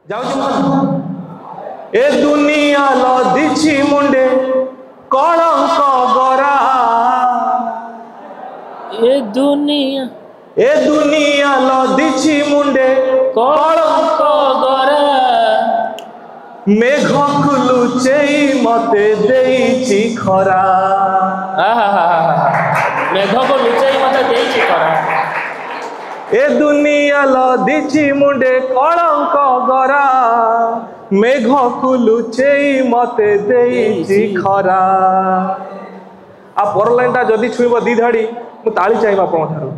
जाऊँ ए दुनिया लदिछि मुंडे कलंक गरा ए दुनिया लदिछि मुंडे कलंक गरा मेघ लुचेई मते देइछि खरा मेघ को लुचेई मते देइछि खरा ए दुनिया लदिछि मुंडे कलंक गरा मेघ लुचेई मते देइछि खरा आ पर लाइनटा जदि छुइब दी धाड़ी मु ताली चाहिए आपन थारु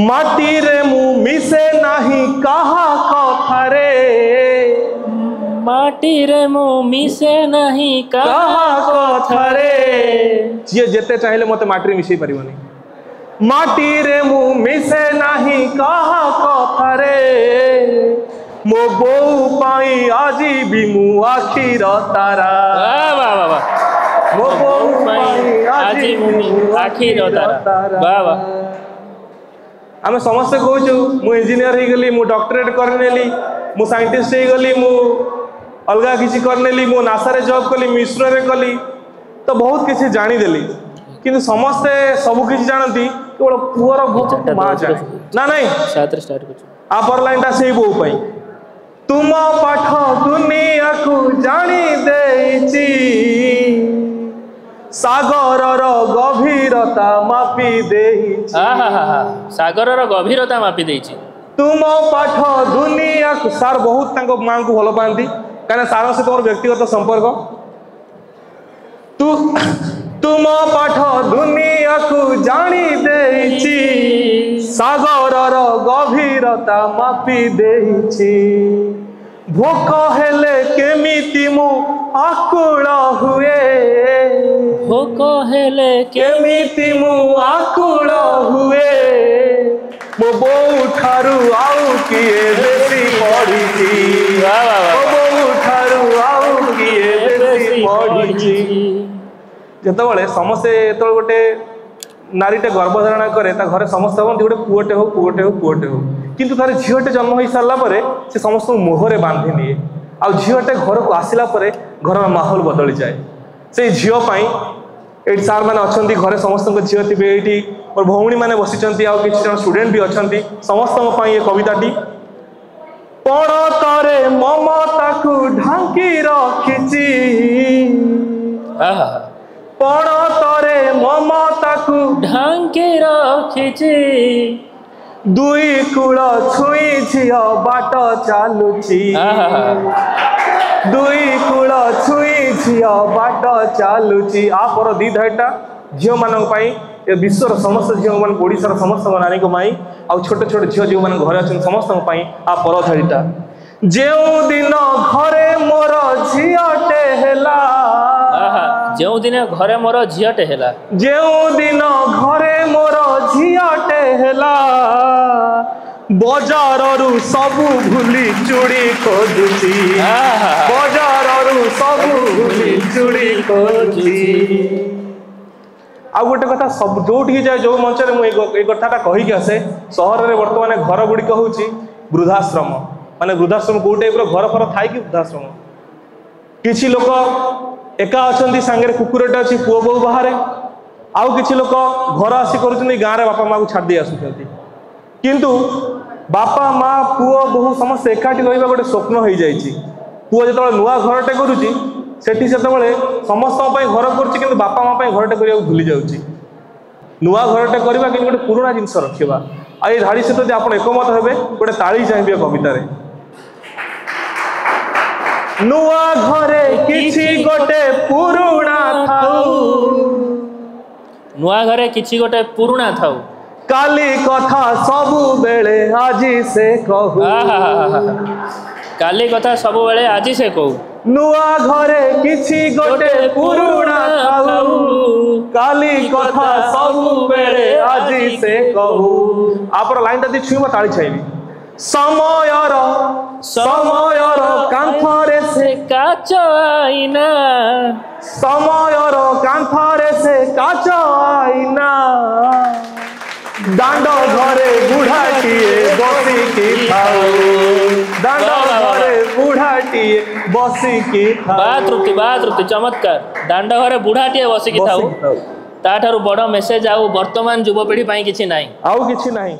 माटी रे मु मिसे नाही कहा कथा रे माटी रे मु मिसे नाही कहा कथा रे जे जेते चाहिले मते माटी रे मिसई परिबनी माटी रे मु मिसे नाही कहा कथा रे मो बो पाई आजी भी मु आखिर तारा वाह वाह वाह मो बो पाई आजी भी आखिर तारा वाह वाह आम समस्ते कहूँ मु इंजीनियर हो गली मु डॉक्टरेट करनेली मु साइंटिस्ट हो गली मु अलगा किसी करनेली मु नासा रे जॉब कली मिस्रो रे कली तो बहुत किसी जानीदेली किंतु समस्ते सब किसी जानती केवल पुअर भूख माँ जाने ना नहीं आपर लाइनटा से बो पाई तुम पाठ दुनिया को जानी देइछि सागर गभीरता मापी देइछि सागर गभीरता मापी देइछि तुम पाठ दुनिया को सार बहुत तांको मां को भलो पांती काना सार से तोर व्यक्तिगत संपर्क तुम पाठ दुनिया को जानी देइछि सागर गभीरता मापी देइछि भोक हेले केमिति मु आकुल हुए भोक हेले केमिति मु आकुल हुए मो बो ठारू आउ किए बेसी पढ़िछि मो बो ठारू आउ किए बेसी पढ़िछि जेतबेले समस्ते एतबेले गोटे नारीटे गर्भधारणा करे ता घरे समस्त गोटे पुओटे हो किंतु तार झीटे जन्म हो सारा पर से समस्त मुहरे बांधि निए आ झीटे घर को आसला घर माहौल बदली जाए से झीपाई ये सार मैंने अच्छा घरे समस्त झील थे ये मोर भौणी मैंने बसी किसी जन स्टूडेंट भी अच्छा समस्त ये कविताटी पणतरे ममता को ढांकी रखिछि पणतरे ममता को ढांकी रखिछि दुई कूल छुई झिय बाट चालुछि दुई कूल छुई झिय बाट चालुछि आ पर दी धाईटा झियो मानक पई ए विश्वर समस्त झियो मान ओडिसार समस्त नारी को माई आ छोटे छोटे झियो जो मान घरे अछन समस्त पई आ पर धाईटा जेउ दिन घरे मोर झियटे हेला जेउ दिन घरे मोर झियटे हेला जेउ दिन घरे मोर झियटे हेला बजाररू सबु भूली चूड़ी खोजुची बजाररू सबु भूली चूड़ी खोजुची आ गोटे कथा सब जोठी जाए जो मंच रे मु कथाटा कहिक आसे सहर रे वर्तमान घर गुड़िक होउची वृद्धाश्रम माने वृद्धाश्रम को टाइप घर फर थाई कि वृद्धाश्रम किछि लोक एका अछंती सांगे कुकुरटे अछि पुओ बो बाहर आउ किछि लोक घर आसी करूछनी गाँ रे बापा माँ को छाड़ दे आसुछंती किंतु बापा माँ पुओ बहु समस्त एकाठी रहिबा गोटे स्वप्न हो जाइछि पुओ जेतबेले नुआ घरटे करूछि सेठी सेतबेले समस्त पई घर करूछि किंतु बापा माँ पई घरटे करिया भूली जाउछि नुआ घरटे करबा कि गोटे पुराना जिंस रखिबा आ ए धाड़ी सहित जदि आपण एकमत हेबे गोटे ताली चाहिए कविता रे नुआ घरे किछि गोटे पुराना थाउ नुआ घरे किछि गोटे पुराना थाउ काली कथा सबु बेले आजी से कहू काली कथा सबु बेले आजी से कहू नुआ घरे किछि गोटे पुराना थाउ काली कथा सबु बेले आजी से कहू आपर लाइन ता छुइबा ताली चाहिए समयर कांथरे से काच आईना समयर कांथरे से काच आईना दांड घरे बुढ़ा किए बसी की थाउ दांड बुढ़ाटीए बसिकी बा तृप्ति चमत्कार दांड घरे बुढ़ाटीए बसिकी थाउ ताठारु बड़ मेसेज आउ वर्तमान युवपीढ़ी किछि नाही आउ किछि नाही।